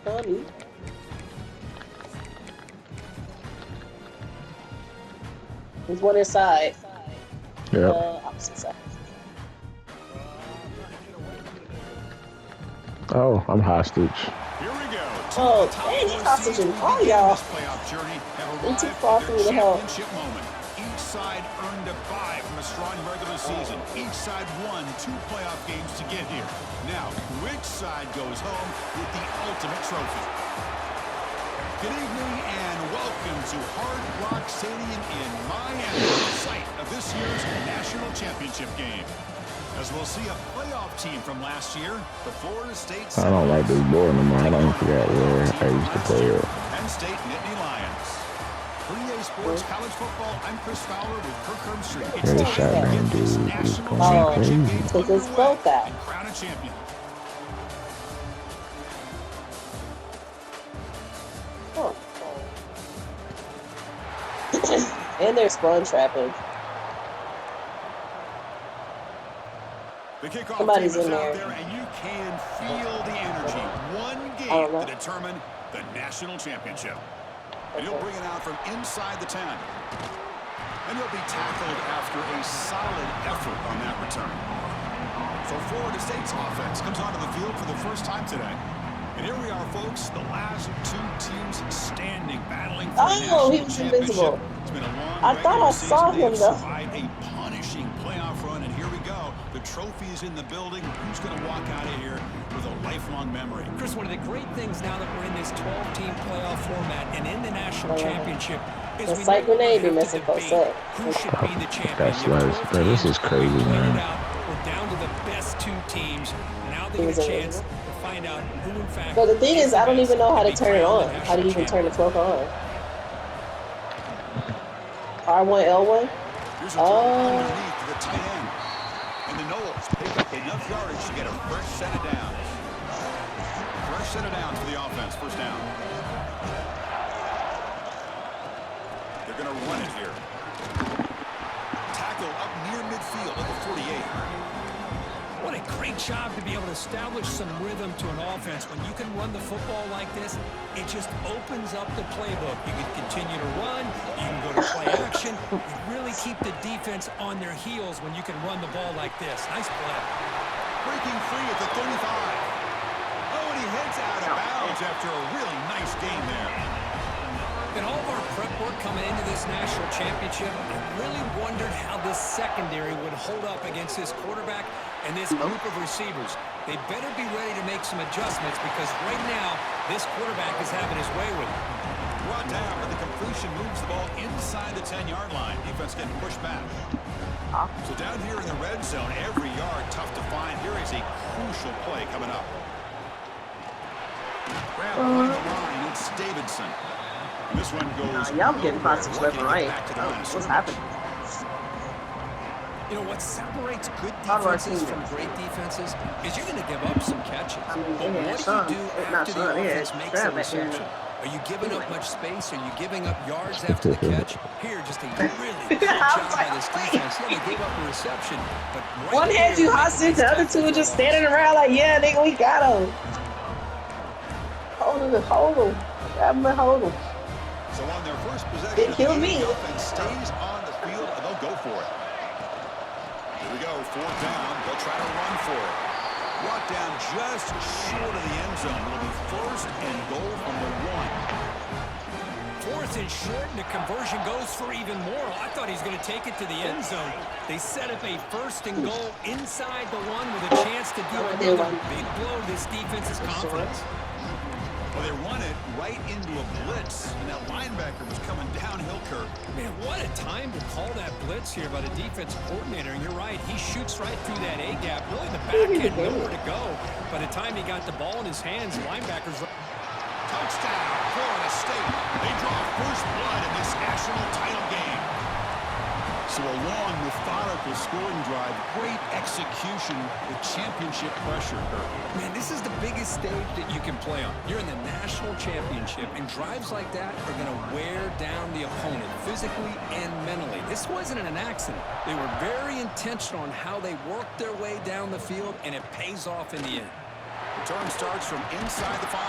Honey. There's one inside. Yep. Opposite side. Oh, I'm hostage. Here we go. Oh, dang, he's hostage all y'all. They too far for me to help. Moment. Each side earned a bye from a strong regular season. Each side won 2 playoff games to get here. Now, which side goes home with the ultimate trophy? Good evening and welcome to Hard Rock Stadium in Miami, site of this year's national championship game. As we'll see a playoff team from last year, the Florida State I don't like this board no more. I don't forget where I used to play it. Penn State Nittany Lions. For EA Sports College Football, I'm Chris Fowler with Kirk Herbstreit. It's Where the time to shotgun get this dude is national going championship crazy. game Because it's underway both that. and crown a champion. Oh. And they're spawn trapping. The kickoff Somebody's team is in out there. there, and you can feel the energy. One don't game know. to determine the national championship. And he'll bring it out from inside the 10. And he'll be tackled after a solid effort on that return. So Florida State's offense comes onto the field for the first time today. And here we are, folks, the last 2 teams standing, battling for a national he was championship. invincible. It's been a long I thought I regular saw season. They him, have though. survived a punishing playoff run, and here we go. The trophy is in the building. Who's going to walk out of here with a lifelong memory? Chris, one of the great things now that we're in this 12-team playoff format and in the national championship is The we site no longer grenade be have to messing folks debate up. who should be the champion. That's You have nice. 12 Bro, this teams, is crazy, we played man. it out. We're down to the best 2 teams. Now they He get was a in chance there. to find out who, in fact, But the thing is, I don't even know how to turn it on. on. How do you even turn the 12 on? R1, L1? Here's a throw underneath to the tight end. And the Knowles pick up enough yardage to get a first set of downs. First set of downs for the offense. First down. They're going to run it here. Tackle up near midfield at the 48. What a great job to be able to establish some rhythm to an offense. When you can run the football like this, it just opens up the playbook. You can continue to run, you can go to play action, you really keep the defense on their heels when you can run the ball like this. Nice play. Breaking free at the 35. Oh, and he heads out of bounds after a really nice game there. In all of our prep work coming into this national championship, I really wondered how this secondary would hold up against this quarterback and this group of receivers. They better be ready to make some adjustments because right now, this quarterback is having his way with it. Brought down, but the completion moves the ball inside the 10-yard line. Defense getting pushed back. So down here in the red zone, every yard tough to find. Here is a crucial play coming up. Grab behind the line, it's Davidson. And this one goes. Y'all getting hostage left and right. Back to the line of What's scrimmage. happening? You know, what separates good How do our defenses team from do? great defenses is you're going to give up some catches. I mean, But yeah, what some. do you do Not after some, the yeah, offense makes the trap it, yeah. reception? Are you giving up much space? Are you giving up yards after the catch? Here, just a really good job by this defense. Yeah, they gave up a reception, but right One had there, you hostage, the other two are just tackle for standing around like, yeah, nigga, we got him. Hold him, hold him. Grab him and hold him. So on their first possession, It killed me. the offense stays on the field, and they'll go for it. Here we go, 4th down. They'll try to run for it. Brought down just short of the end zone. It'll be 1st and goal from the 1. 4th and short, and the conversion goes for even more. I thought he was going to take it to the end zone. They set up a 1st and goal inside the 1 with a chance to do another big blow to this defense's confidence. Well, they run it right into a blitz, and that linebacker was coming downhill, Kirk. Man, what a time to call that blitz here by the defensive coordinator. And you're right, he shoots right through that A-gap. Really, the back had nowhere to go. By the time he got the ball in his hands, linebackers... Touchdown, Florida State. They draw first blood in this national title game. So a long, methodical scoring drive, great execution with championship pressure, Kirk. Man, this is the biggest stage that you can play on. You're in the national championship, and drives like that are going to wear down the opponent physically and mentally. This wasn't an accident. They were very intentional on how they worked their way down the field, and it pays off in the end. Return starts from inside the 5.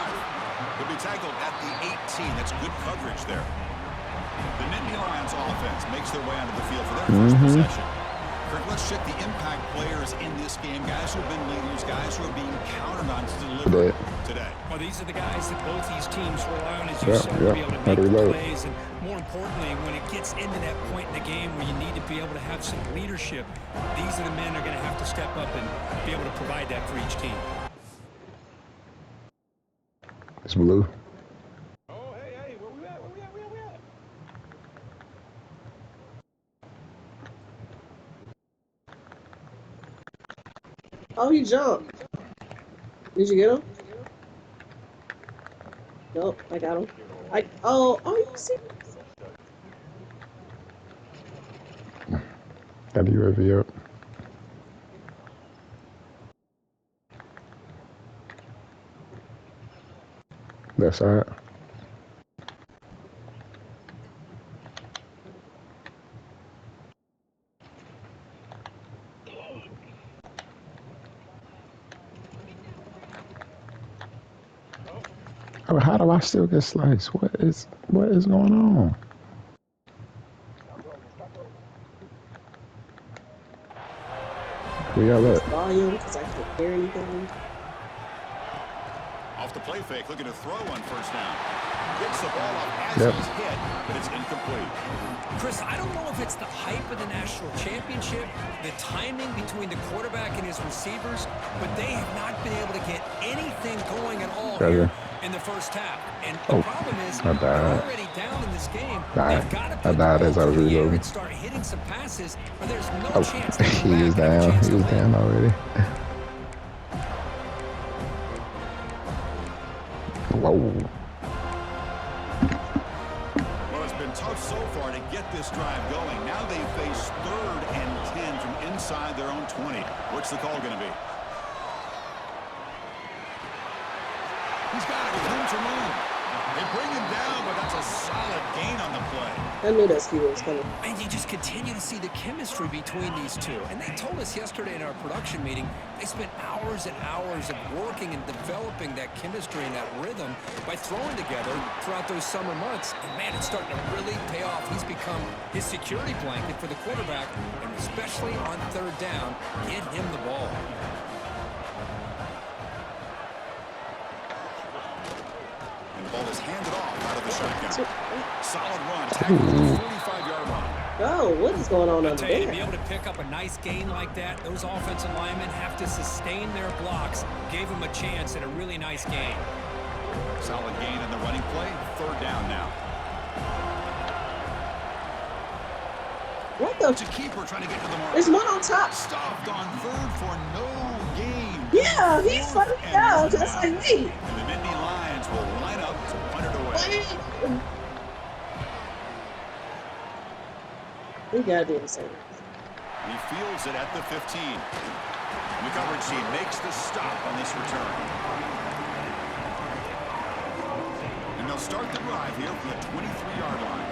He'll be tackled at the 18. That's good coverage there. The Nittany Lions offense makes their way onto the field for their first possession. Kirk, let's check the impact players in this game. Guys who have been leaders, guys who are being counted on to deliver today. Well, these are the guys that both these teams rely on, as you said, to be able to make the plays. And more importantly, when it gets into that point in the game where you need to be able to have some leadership, these are the men that are going to have to step up and be able to provide that for each team. It's blue. Oh, hey, where we at? Oh, he jumped. Did you get him? Nope, I got him. Oh, you see? Got the UAV up. Left side. Oh, how do I still get sliced? What is going on? We got that. Volume, because I can't hear anything. Off the play fake, looking to throw on first down. Gets the ball off as he's hit, but it's incomplete. Chris, I don't know if it's the hype of the national championship, the timing between the quarterback and his receivers, but they have not been able to get anything going at all here in the first half. And the problem is, they're already down in this game. They've got to put the ball in the air and start hitting some passes, or there's no chance they He was down. He was down already. Whoa. Tough so far to get this drive going. Now they face 3rd and 10 from inside their own 20. What's the call going to be? He's got it with room to run. They bring him down, but that's a solid gain on the play. I knew that ski was coming. And you just continue to see the chemistry between these two. And they told us yesterday in our production meeting, they spent hours and hours of working and developing that chemistry and that rhythm by throwing together throughout those summer months. And, man, it's starting to really pay off. He's become his security blanket for the quarterback, and especially on 3rd down, get him the ball. And the ball is handed off out of the shotgun. Solid run, tackle to the 45-yard line. Oh, what is going on over To there? be able to pick up a nice gain like that, those offensive linemen have to sustain their blocks. Gave them a chance at a really nice gain. Solid gain in the running play. 3rd down now. What the? It's a keeper trying to get to the mark. There's one on top. Stopped on 3rd for no gain. Yeah, he's funny down. That's like me. And the Nittany Lions will line up to punt it away. We gotta do the same. He fields it at the 15. And the coverage team makes the stop on this return. And they'll start the drive here from the 23-yard line.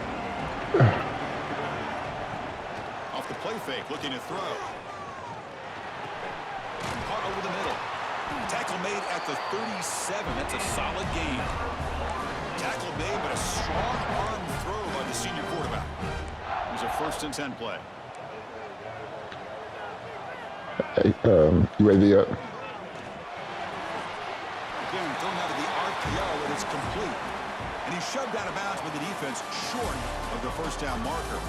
Off the play fake, looking to throw. Caught over the middle. Tackle made at the 37. That's a solid gain. Tackle made, but a strong arm throw by the senior quarterback. It was a 1st and 10 play. Hey, UAV up. Again, thrown out of the RPO, and it's complete. And he's shoved out of bounds with the defense short of the 1st down marker.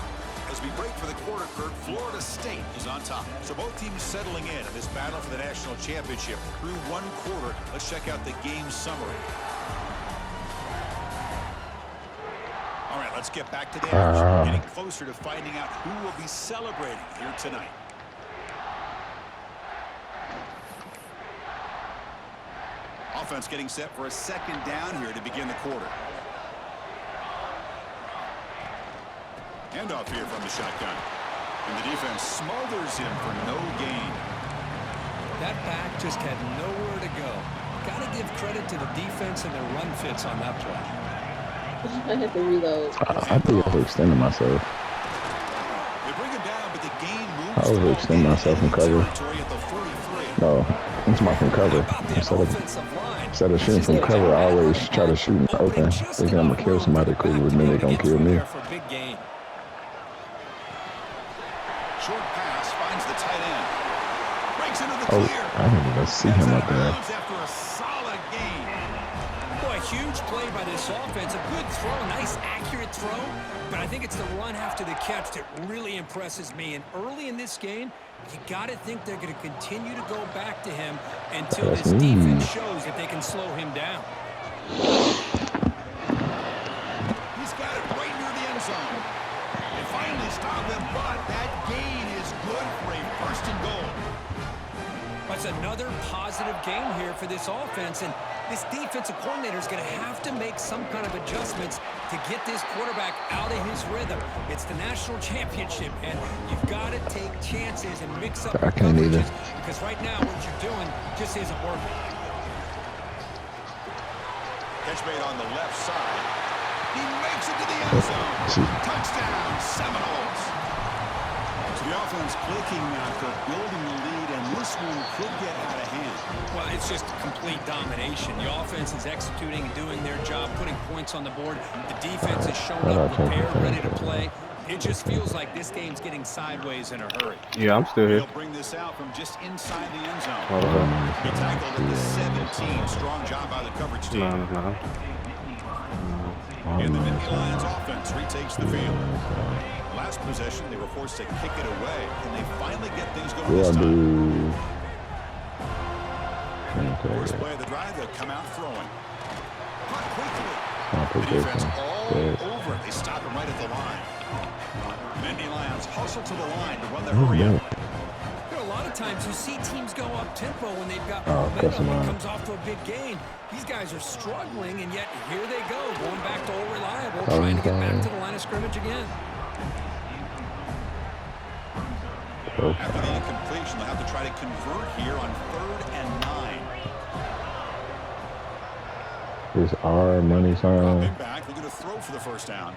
As we break for the quarter, Kurt, Florida State is on top. So both teams settling in this battle for the national championship. Through 1 quarter, let's check out the game summary. All right, let's get back to the action. Getting closer to finding out who will be celebrating here tonight. Offense getting set for a 2nd down here to begin the quarter. Handoff here from the shotgun. And the defense smothers him for no gain. That back just had nowhere to go. Got to give credit to the defense and their run fits on that play. I had to reload. I think I overextended myself. They bring him down, but the game moves. I overextended myself from cover. No, it's my from cover. How about the offensive line? Instead of shooting from cover, I always try to shoot in the open. Thinking I'm going to kill somebody cool, but then they going to kill me. Short pass finds the tight end. Breaks into the Oh, clear. I didn't even see him up there. After a solid gain. Boy, huge play by this offense. A good throw, nice accurate throw. But I think it's the run after the catch that really impresses me. And early in this game, you got to think they're going to continue to go back to him until this defense shows that they can slow him down. He's got it right near the end zone. They finally stop him, but that gain is good for a first and goal. That's another positive game here for this offense, and this defensive coordinator is going to have to make some kind of adjustments to get this quarterback out of his rhythm. It's the national championship, and you've got to take chances and mix up I can't either. because right now what you're doing just isn't working. Catch made on the left side. He makes it to the end zone. Touchdown, Seminoles. So the offense clicking after building the lead, and this one could get out of hand. Well, it's just complete domination. The offense is executing and doing their job, putting points on the board. The defense is showing up prepared, ready to play. It just feels like this game's getting sideways in a hurry. Yeah, I'm still here. He'll bring this out from just inside the end zone. Hold on. He tackled at the 17. Strong job by the coverage team. No. And the Nittany Lions offense retakes the field. Last possession, they were forced to kick it away. Can they finally get things going this time? First play of the drive, they'll come out throwing. Caught quickly. The defense all over it. They stop him right at the line. Nittany Lions hustle to the line to run the hurry up. There are a lot of times you see teams go up-tempo when they've got momentum and comes off to a big gain. These guys are struggling, and yet here they go, going back to old reliable, trying to get back to the line of scrimmage again. After the incompletion, they'll have to try to convert here on 3rd and 9. Here's our money sign. Dropping back, looking to throw for the first down.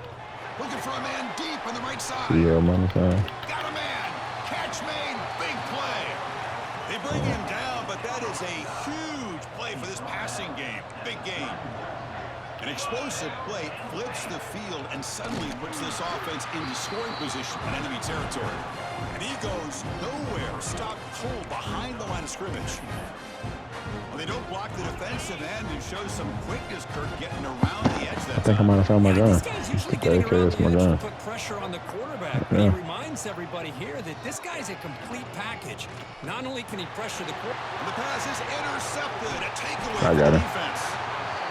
Looking for a man deep on the right side. Yeah, money sign. Got a man. Catch made. Big play. They bring him down, but that is a huge play for this passing game. Big game. An explosive play flips the field and suddenly puts this offense into scoring position in enemy territory. And he goes nowhere. Stopped cold behind the line of scrimmage. Well, they don't block the defensive end and show some quickness, Kirk, getting around the edge that I think I might have found my gun. This guy's usually getting around the my edge to gun. put pressure on the quarterback. But he reminds everybody here that this guy's a complete package. Not only can he pressure the quarterback. And the pass is intercepted. A takeaway I for got the it. defense.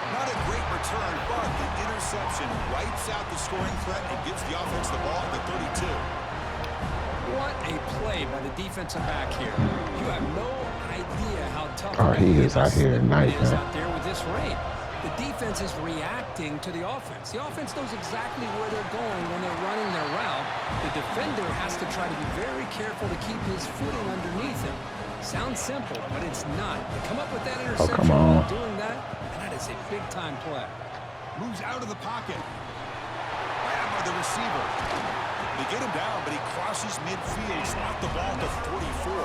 Not a great return, but the interception wipes out the scoring threat and gives the offense the ball at the 32. What a play by the defensive back here. You have no idea how tough He is out here nice, it is man. out there with this rate. The defense is reacting to the offense. The offense knows exactly where they're going when they're running their route. The defender has to try to be very careful to keep his footing underneath him. Sounds simple, but it's not. They come up with that interception while doing that, and that is a big-time play. Moves out of the pocket. Grabbed by the receiver. They get him down, but he crosses midfield, spot the ball to 44.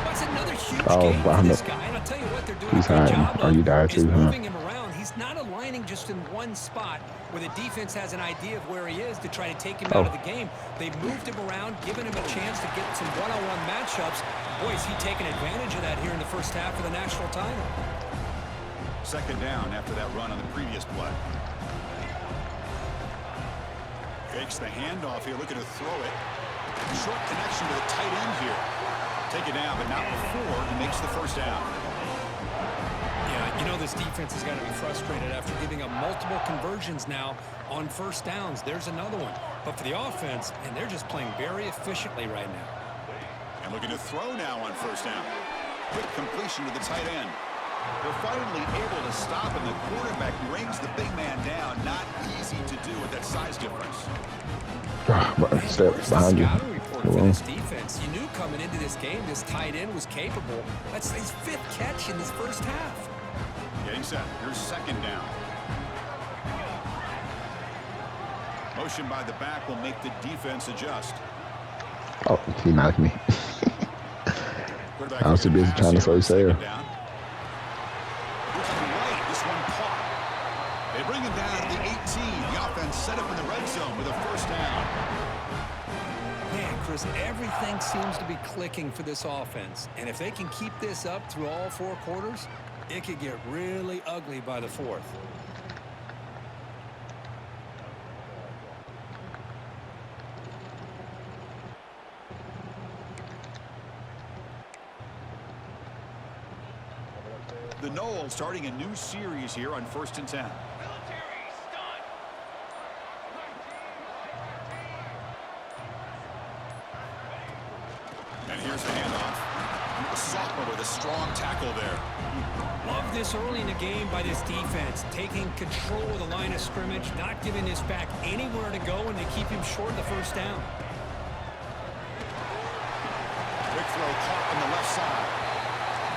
That's another huge game for this guy, and I'll tell you what, they're doing a good job of is moving him around. He's not aligning just in one spot where the defense has an idea of where he is to try to take him out of the game. They've moved him around, given him a chance to get some one-on-one matchups. Boy, is he taking advantage of that here in the first half of the national title. Second down after that run on the previous play. Fakes the handoff here, looking to throw it. Short connection to the tight end here. Take it down, but not before he makes the first down. Yeah, you know this defense has got to be frustrated after giving up multiple conversions now on first downs. There's another one. But for the offense, and they're just playing very efficiently right now. And looking to throw now on first down. Quick completion to the tight end. They're finally able to stop, and the quarterback brings the big man down. Not easy to do with that size difference. Step behind you. For this defense, you knew coming into this game this tight end was capable. That's his 5th catch in this first half. Getting set. Here's second down. Motion by the back will make the defense adjust. Oh, he knocked me. I was too busy trying to slow sail. looking right. This one caught. They bring him down to the 18. The offense set up in the red zone with a first down. Man, Chris, everything seems to be clicking for this offense. And if they can keep this up through all 4 quarters, it could get really ugly by the 4th. The Noles starting a new series here on 1st and 10. And here's the handoff. Sophomore with a strong tackle there. Love this early in the game by this defense, taking control of the line of scrimmage, not giving this back anywhere to go, and they keep him short of the first down. Quick throw caught on the left side.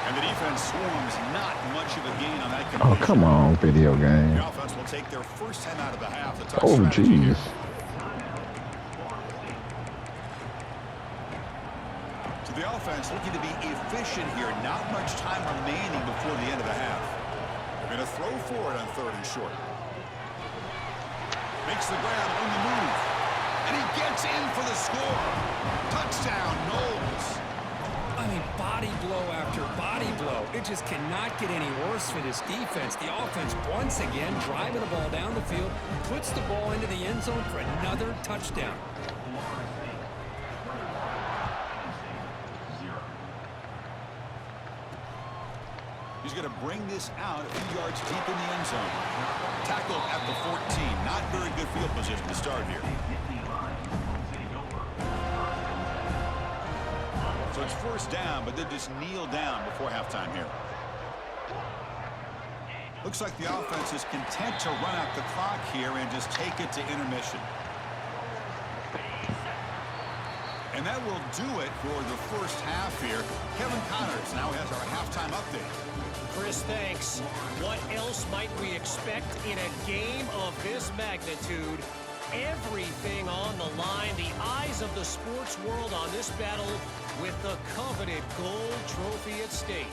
And the defense swarms, not much of a gain on that completion. Oh, come on, video game. The offense will take their first 10 out of the half. The touch Oh, strategy here. jeez. So the offense looking to be efficient here. Not much time remaining before the end of the half. They're going to throw for it on 3rd and short. Makes the grab on the move. And he gets in for the score. Touchdown, Noles. I mean, body blow after body blow. It just cannot get any worse for this defense. The offense, once again, driving the ball down the field, puts the ball into the end zone for another touchdown. He's going to bring this out a few yards deep in the end zone. Tackled at the 14. Not very good field position to start here. So it's first down, but they just kneel down before halftime here. Looks like the offense is content to run out the clock here and just take it to intermission. And that will do it for the first half here. Kevin Connors now has our halftime update. Chris, thanks. What else might we expect in a game of this magnitude? Everything on the line, the eyes of the sports world on this battle with the coveted gold trophy at stake.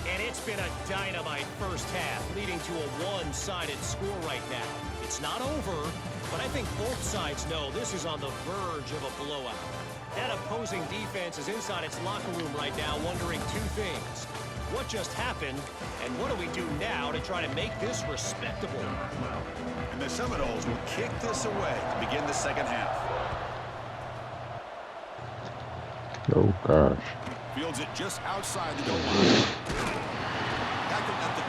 And it's been a dynamite first half, leading to a one-sided score right now. It's not over, but I think both sides know this is on the verge of a blowout. That opposing defense is inside its locker room right now wondering 2 things. What just happened, and what do we do now to try to make this respectable? And the Seminoles will kick this away to begin the second half. Oh, gosh. Fields it just outside the goal line. Tackled at the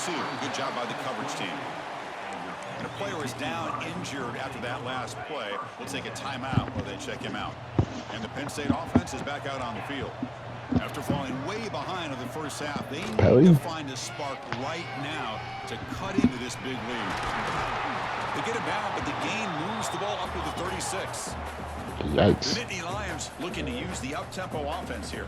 22. Good job by the coverage team. And a player is down injured after that last play. We'll take a timeout while they check him out. And the Penn State offense is back out on the field. After falling way behind in the first half, they need to find a spark right now to cut into this big lead. They get it down, but the game moves the ball up to the 36. Yikes. The Nittany Lions looking to use the up-tempo offense here.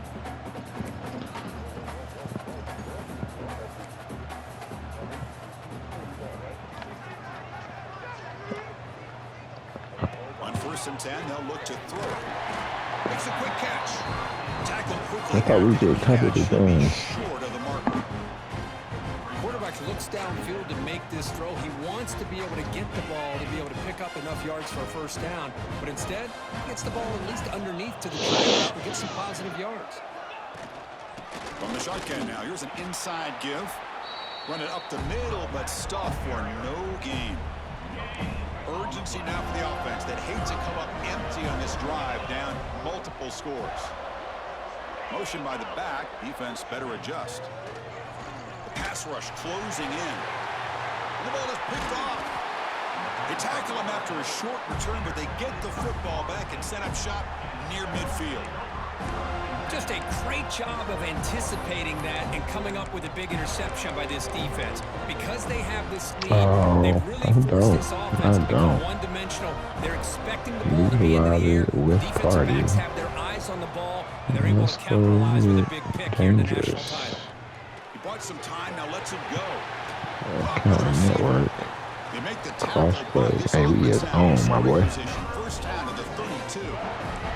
On 1st and 10, they'll look to throw it. Makes a quick catch. Tackle quickly. I thought we could cover the game. Short of the marker. Quarterback looks downfield to make this throw. He wants to be able to get the ball to be able to pick up enough yards for a first down, but instead, he gets the ball at least underneath to the track and get some positive yards. From the shotgun now, here's an inside give. Run it up the middle, but stuff for no gain. Urgency now for the offense that hates to come up empty on this drive, down multiple scores. Motion by the back, defense better adjust. The pass rush closing in. And the ball is picked off. They tackle him after a short return, but they get the football back and set up shop near midfield. Just a great job of anticipating that and coming up with a big interception by this defense. Because they have this lead, they've really forced this offense to become one-dimensional. They're expecting the ball to be in the air. Defensive backs have their eyes on the ball, and they're able to capitalize with a big pick here in the national title. He bought some time, now lets him go. Network. They make the Cross plays. Hey, we is on, my boy. First down to the 32.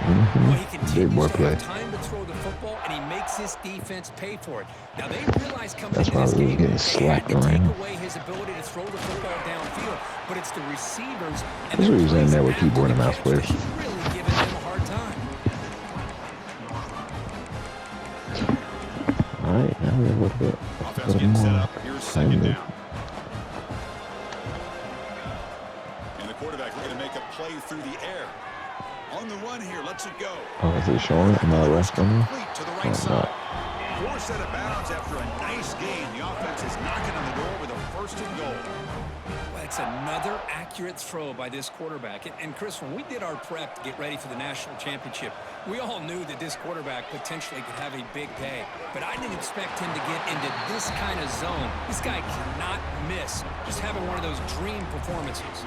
Well, he Big boy continues to play. have time to throw the football football, and he makes his defense pay for it. Now, they realize coming That's into why this we was game, getting they had slapped to take around. away his ability to throw the football downfield, but it's the receivers and This the was in plays there with after keyboard the and mouse catch players. that really giving them a hard time. All right, now we have a little bit Getting set more up. Here's second time. down. And the quarterback looking to make a play through the air. On the run here, lets it go. Oh, is it showing? Am I rest on me? Complete to the Oh, right I'm side. not. Forced out of bounds after a nice gain. The offense is knocking on the door with a first and goal. Well, it's another accurate throw by this quarterback. And Chris, when we did our prep to get ready for the national championship, we all knew that this quarterback potentially could have a big day. But I didn't expect him to get into this kind of zone. This guy cannot miss. Just having one of those dream performances.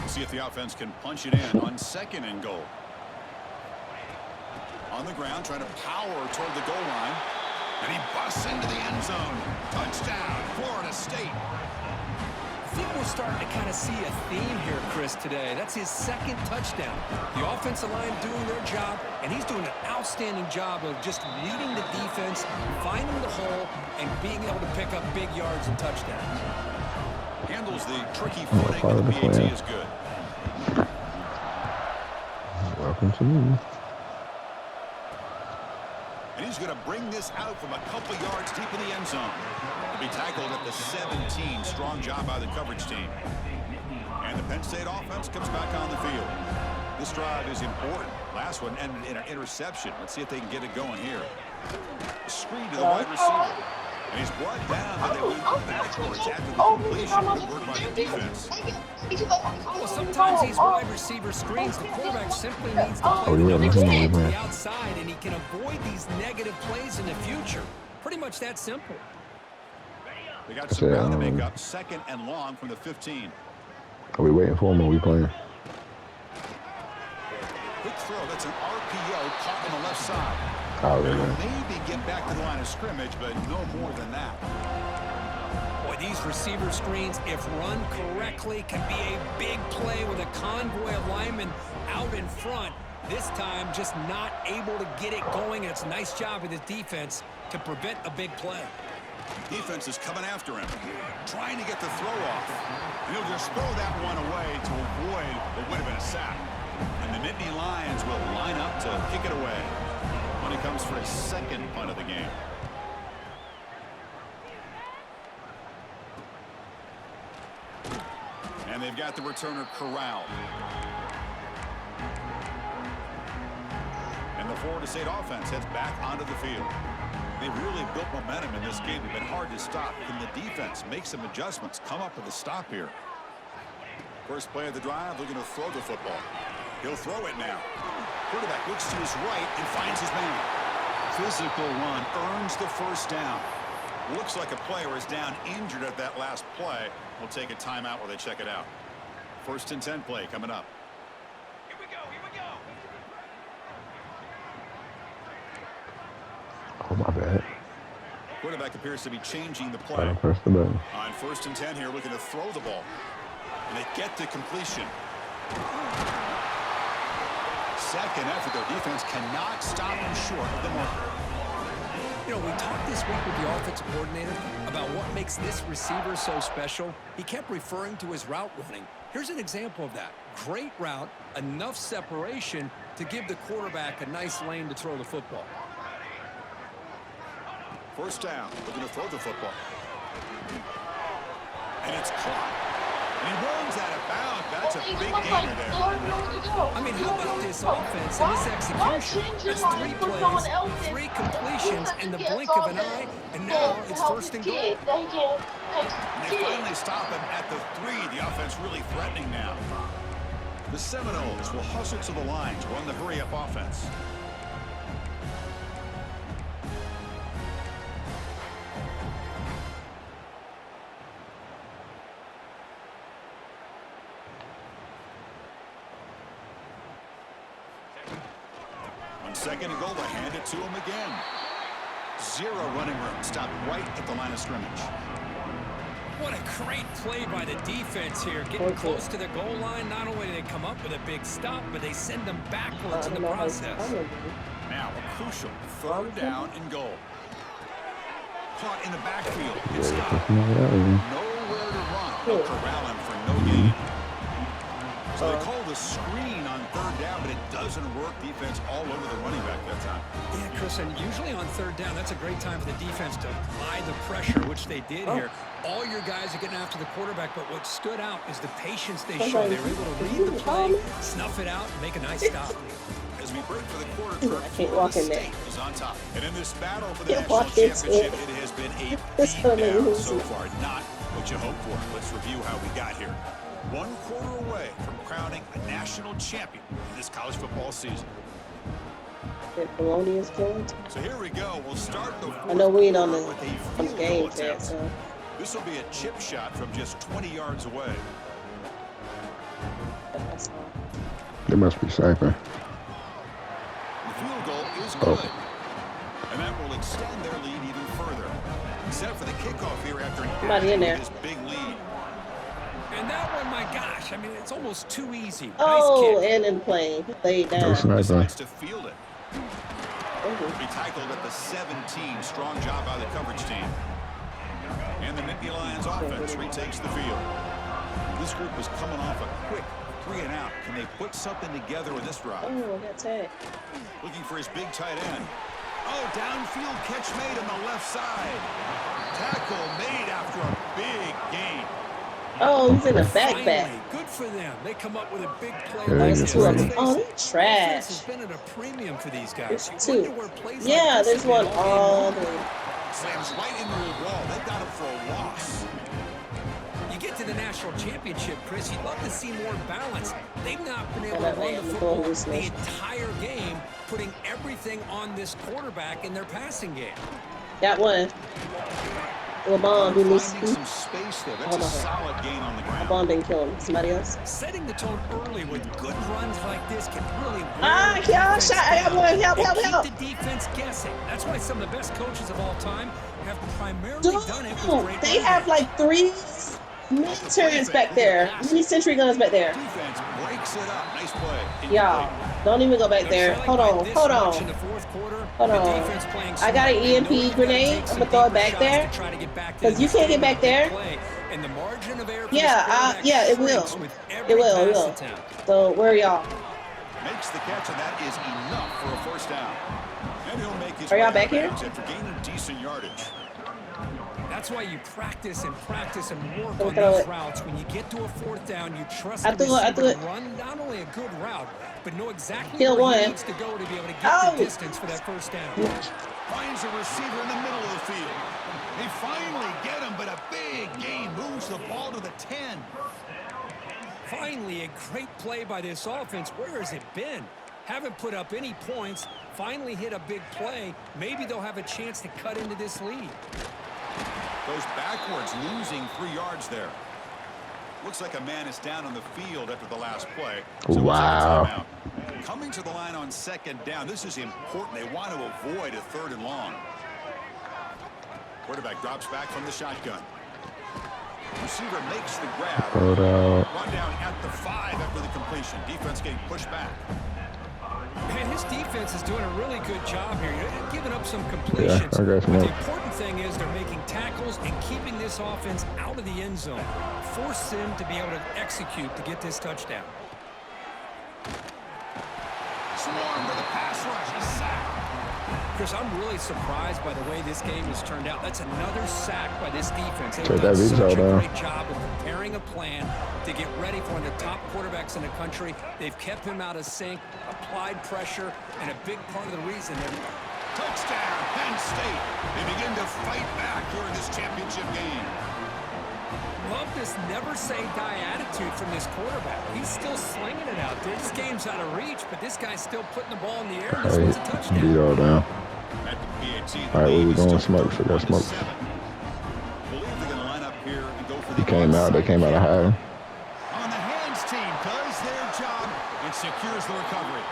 See if the offense can punch it in on second and goal. On the ground, trying to power toward the goal line. And he busts into the end zone. Touchdown, Florida State. I think we're starting to kind of see a theme here, Chris, today. That's his second touchdown. The offensive line doing their job, and he's doing an outstanding job of just leading the defense, finding the hole, and being able to pick up big yards and touchdowns. Handles the tricky footing, part but of the the PAT plan. is good. Welcome to me. And he's going to bring this out from a couple yards deep in the end zone. To be tackled at the 17. Strong job by the coverage team. And the Penn State offense comes back on the field. This drive is important. Last one ended in an interception. Let's see if they can get it going here. Screen to the wide receiver. And he's brought down, but they went backwards after the completion. Good work by the defense. Well, sometimes these wide receiver screens, the quarterback simply needs to play Oh, yeah, the listen to me, to the man. outside, and he can avoid these negative plays in the future. Pretty much that simple. They got some ground to make up. Second and long from the 15. Are we waiting for him or are we playing? Quick throw. That's an RPO caught on the left side. Oh, They'll yeah. maybe get back to the line of scrimmage, but no more than that. Boy, these receiver screens, if run correctly, can be a big play with a convoy of linemen out in front. This time, just not able to get it going. And it's a nice job with his defense to prevent a big play. Defense is coming after him, trying to get the throw off. And he'll just throw that one away to avoid what would have been a sack. And the Nittany Lions will line up to kick it away when he comes for his second punt of the game. And they've got the returner corralled. And the Florida State offense heads back onto the field. They've really built momentum in this game. It's been hard to stop. Can the defense make some adjustments, come up with a stop here? First play of the drive, looking to throw the football. He'll throw it now. Quarterback looks to his right and finds his man. Physical run earns the first down. Looks like a player is down injured at that last play. We'll take a timeout while they check it out. First and 10 play coming up. Here we go, here we go. Oh, my bad. Quarterback appears to be changing the I play. press the button. On first and 10 here, looking to throw the ball. And they get the completion. Second effort, their defense cannot stop him short of the marker. You know, we talked this week with the offensive coordinator about what makes this receiver so special. He kept referring to his route running. Here's an example of that. Great route, enough separation to give the quarterback a nice lane to throw the football. First down, looking to throw the football. And it's caught. And he runs out of bounds. That's a big gainer there. I mean, how about this offense and this execution? It's 3 plays, 3 completions in the blink of an eye, and now it's first and goal. And they finally stop him at the 3. The offense really threatening now. The Seminoles will hustle to the line to run the hurry-up offense. On second and goal, they hand it to him again. 0 running room. Stopped right at the line of scrimmage. What a great play by the defense here. Getting close to the goal line, not only do they come up with a big stop, but they send them backwards in the process. Now a crucial 3rd down and goal. Caught in the backfield. It's stopped. Nowhere to run. They'll corral him for no gain. So they call the screen on 3rd down, but it doesn't work. Defense all over the running back that time. Yeah, Chris, and usually on 3rd down, that's a great time for the defense to apply the pressure, which they did here. All your guys are getting after the quarterback, but what stood out is the patience they showed. They were able to read the play, snuff it out, and make a nice stop. As we break for the quarter, I can't walk in there. is on top. And in this battle for the national championship, it has been a beatdown so far. Not what you hoped for. Let's review how we got here. 1 quarter away from crowning a national champion in this college football season. Polonius killing. So here we go. We'll start the I know we ain't on the with a field game goal chat, attempt. so This will be a chip shot from just 20 yards away. They must be sniping. The field goal is good. And that will extend their lead even further. Set for the kickoff here after Somebody in there. this big lead. And that one, my gosh, I mean, it's almost too easy. oh, Nice kick. and in playing, laid down. Decides to field it. Mhm. Be tackled at the 17. Strong job by the coverage team. And the Nittany Lions offense retakes the field. This group is coming off a quick 3 and out. Can they put something together with this drive? Oh, I got tagged. Looking for his big tight end. Oh, downfield catch made on the left side. Tackle made after a big gain. Oh, he's in the Finally, backpack. good for them. They come up with a big play. Yeah, like they There's this. just 2 of them. Let's Oh, face they're it, trash. defense has been at a premium for these guys. There's You 2. wonder where plays Yeah, like this there's have one been all made. the Slams right into the wall. They've got him for a loss. You get to the national championship, Chris, you'd love to see more balance. They've not been able to that run man, the the football ball was the nice. entire game, putting everything on this quarterback in their passing game. got one. LeBron didn't Finding speak. some space there. That's Hold a on. solid gain on the ground. LeBron didn't kill him. Somebody else. Setting the tone early with good runs like this can really wear Ah, the yeah, defense shot. I got down one. Help, and help, keep help. the defense guessing. That's why some of the best coaches of all time have primarily done it with great They running have backs. like 3 mid-turns back there. Mini century guns back there. Defense breaks it up. Nice play. Y'all, don't even go back there. They're Hold trailing on, by this hold much in on. the fourth quarter. Hold The on. defense playing I got an smart. They EMP know they've gotta grenade. take some I'ma throw it deeper back shots there. to try to get back to 'Cause the you can't get big back there. play. And the margin of error for Yeah, this quarterback yeah, it will. shrinks with It every will, it pass will. attempt. So where are y'all? Makes the catch, and that is enough for a first down. And he'll make his Are y'all way out back of here? bounds after gaining decent yardage. That's why you practice and practice and work Don't on throw these it. routes. When you get to a 4th down, you trust I the threw it, I receiver threw to it. run not only a good route, but know exactly Kill where he one. needs to go to be able to get Oh. the distance for that first down. Finds a receiver in the middle of the field. They finally get him, but a big gain moves the ball to the 10. Finally, a great play by this offense. Where has it been? Haven't put up any points. Finally hit a big play. Maybe they'll have a chance to cut into this lead. Goes backwards, losing 3 yards there. Looks like a man is down on the field after the last play. So Wow. we'll take a timeout. Coming to the line on 2nd down. This is important. They want to avoid a 3rd and long. Quarterback drops back from the shotgun. Receiver makes the grab. Hold out. Run down at the 5 after the completion. Defense getting pushed back. Man, his defense is doing a really good job here. They're giving up some completions. I got some but the more. important thing is they're making tackles and keeping this offense out of the end zone. Force them to be able to execute to get this touchdown. Swarm with a pass rush. A sack. Chris, I'm really surprised by the way this game has turned out. That's another sack by this defense. They've Check done that video such a down. great job of preparing a plan to get ready for one of the top quarterbacks in the country. They've kept him out of sync, applied pressure, and a big part of the reason they're... Touchdown, Penn State. They begin to fight back here in this championship game. Love this never-say-die attitude from this quarterback. He's still slinging it out there. This game's out of reach, but this guy's still putting the ball in the air. This one's a Alright, touchdown. beat all down. At the PAT, the Alright, where lead we is going? still Smoke, so got 31 to smoke. 7. Believe they're going to line up here and go for the They came out of high. On the hands team does their job and secures the recovery.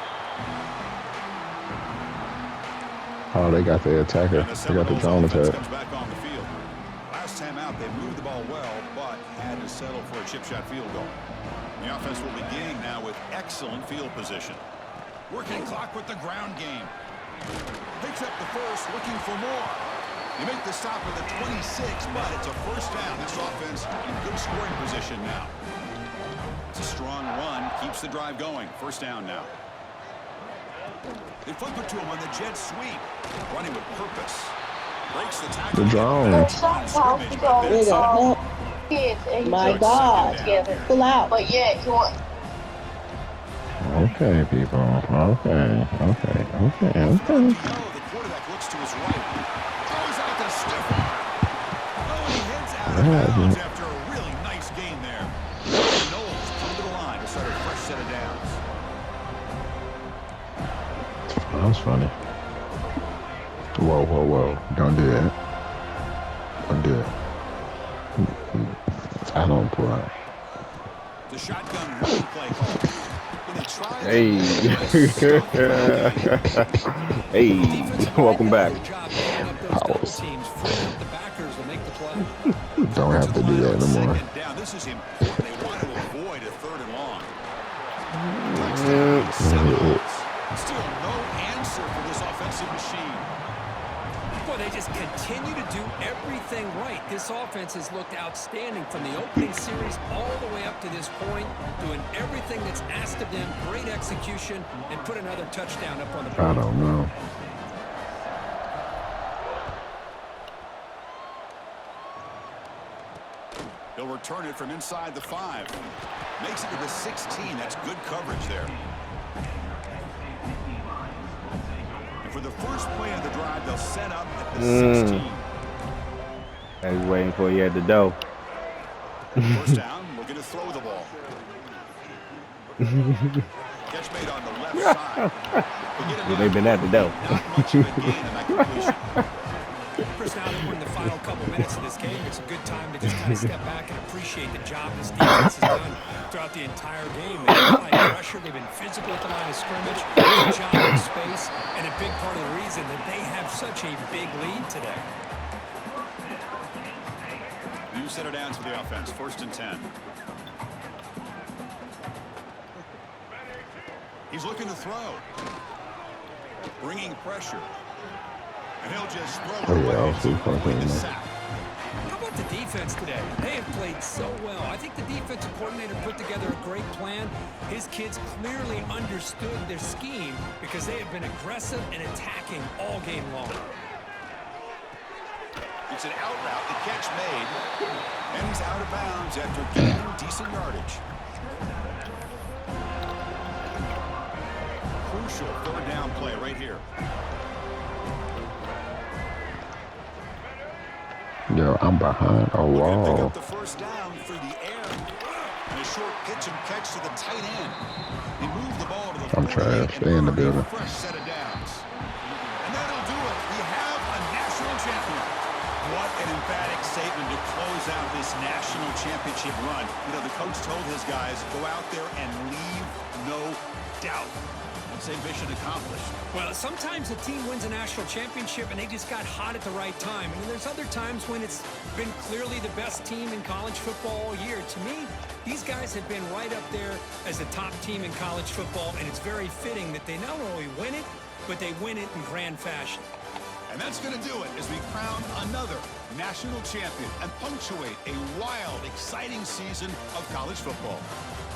Oh, they got the attacker. And They got the Seminoles drone offense attack. comes back on the field. Last first time out, they moved the ball well, but had to settle for a chip shot field goal. The offense will be beginning now with excellent field position. Working clock with the ground game. Picks up the first, looking for more. You make the stop at the 26, but it's a first down. This offense in good scoring position now. It's a strong run, keeps the drive going. First down now. They flip it to him on the jet sweep. Running with purpose. Breaks the tackle. The drone. My God. Pull out. But yeah, he want. Okay, people. Okay. The quarterback looks to his right. Throws out the stiffer. Oh, he heads out of bounds after a really nice gain there. Knowles come to the line to start a fresh set of downs. That was funny. Whoa. Don't do that. Don't do it. I don't pull out. The shotgun running play call. Hey. Hey, welcome back. Don't have to do that anymore. This is important. They want to avoid a third and long. Still no answer for this offensive machine. Boy, they just continue to do everything right. This offense has looked outstanding from the opening series all the way up to this point, doing everything that's asked of them, great execution, and put another touchdown up on the board. I don't know. He'll return it from inside the 5. Makes it to the 16. That's good coverage there. And for the first play of the drive, they'll set up at the 16. I was waiting for you at the door. First down, looking to throw the ball. Catch made on the left side. They've been at the door. Not much of a gain in that completion. Chris, now that we're in the final couple minutes of this game, it's a good time to just kind of step back and appreciate the job this defense has done throughout the entire game. They've applied pressure, they've been physical at the line of scrimmage, good job in space, and a big part of the reason that they have such a big lead today. New set of downs for the offense. First and 10. He's looking to throw. Bringing pressure. And he'll just throw it away. Avoiding the sack. How about the defense today? They have played so well. I think the defensive coordinator put together a great plan. His kids clearly understood their scheme because they have been aggressive and attacking all game long. It's an out route, the catch made, and he's out of bounds after gaining decent yardage. Crucial third down play right here. Yo, I'm behind a Pick wall. up the first down through the air. And a short pitch and catch to the tight end. He moved the ball to the I'm trash. Stay in the building. fresh set of downs. And that'll do it. We have a national champion. What an emphatic statement to close out this national championship run. You know, the coach told his guys, go out there and leave no doubt. I'd say mission accomplished. Well, sometimes a team wins a national championship and they just got hot at the right time. And there's other times when it's been clearly the best team in college football all year. To me, these guys have been right up there as the top team in college football, and it's very fitting that they not only win it, but they win it in grand fashion. And that's going to do it as we crown another national champion and punctuate a wild, exciting season of college football.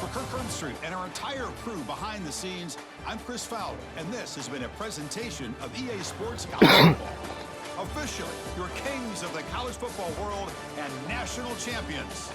For Kirk Herbstreit and our entire crew behind the scenes, I'm Chris Fowler, and this has been a presentation of EA Sports College Football. Officially, your kings of the college football world and national champions.